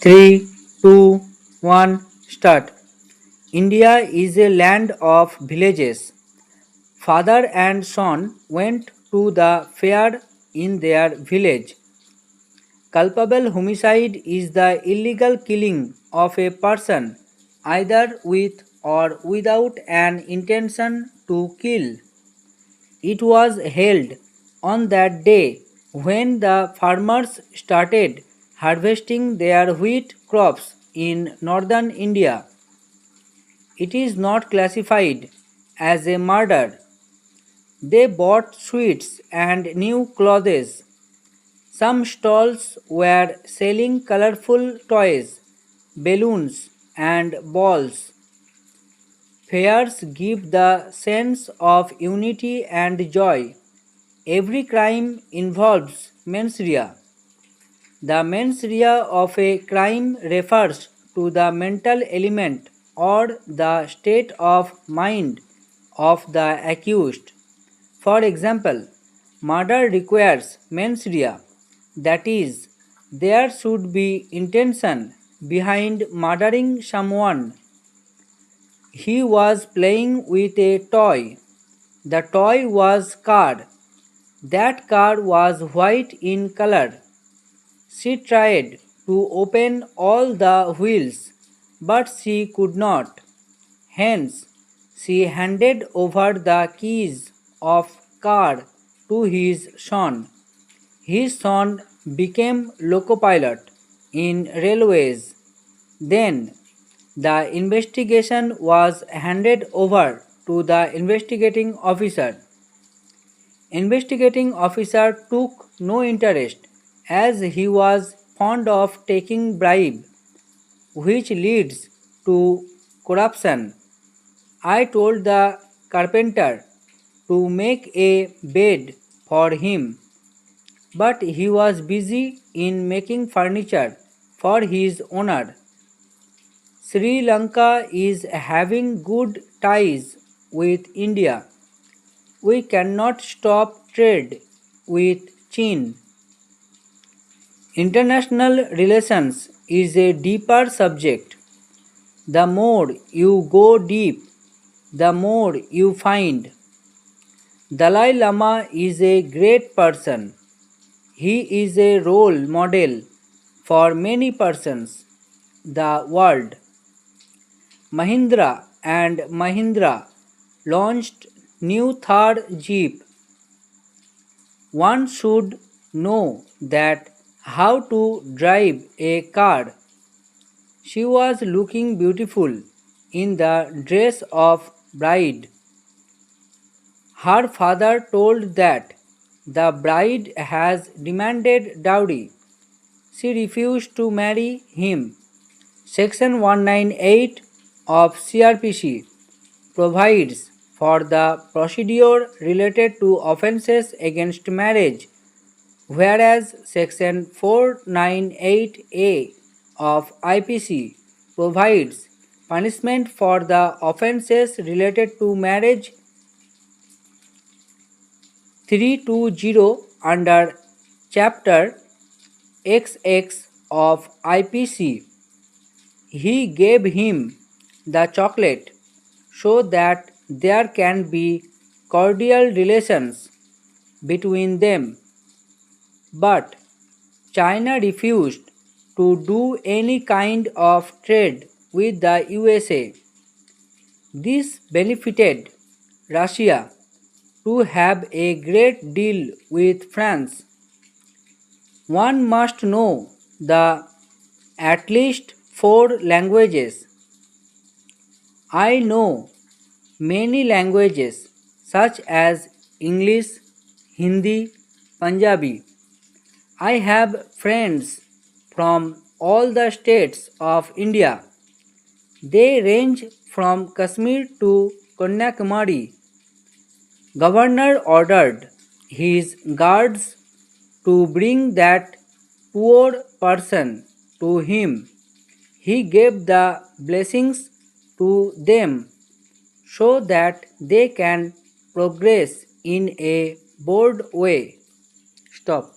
Three, two, one, start. India is a land of villages. Father and son went to the fair in their village. Culpable homicide is the illegal killing of a person either with or without an intention to kill. It was held on that day when the farmers started harvesting their wheat crops in northern India. It is not classified as a murder. They bought sweets and new clothes. Some stalls were selling colorful toys, balloons, and balls. Fairs give the sense of unity and joy. Every crime involves mens rea. The mens rea of a crime refers to the mental element or the state of mind of the accused. For example, murder requires mens rea, that is, there should be intention behind murdering someone. He was playing with a toy. The toy was car. That car was white in color. She tried to open all the wheels, but she could not. Hence, she handed over the keys of car to his son. His son became loco-pilot in railways. Then, the investigation was handed over to the investigating officer. Investigating officer took no interest as he was fond of taking bribe, which leads to corruption. I told the carpenter to make a bed for him, but he was busy in making furniture for his owner. Sri Lanka is having good ties with India. We cannot stop trade with China. International relations is a deeper subject. The more you go deep, the more you find. Dalai Lama is a great person. He is a role model for many persons. The world. Mahindra and Mahindra launched new Thar Jeep. One should know that how to drive a car. She was looking beautiful in the dress of bride. Her father told that the bride has demanded dowry. She refused to marry him. Section 198 of CRPC provides for the procedure related to offences against marriage, whereas Section 498A of IPC provides punishment for the offences related to marriage. 320 under Chapter XX of IPC. He gave him the chocolate so that there can be cordial relations between them. But China refused to do any kind of trade with the USA. This benefited Russia to have a great deal with France. One must know the at least 4 languages. I know many languages such as English, Hindi, Punjabi. I have friends from all the states of India. They range from Kashmir to Kanyakumari. Governor ordered his guards to bring that poor person to him. He gave the blessings to them so that they can progress in a bold way. Stop.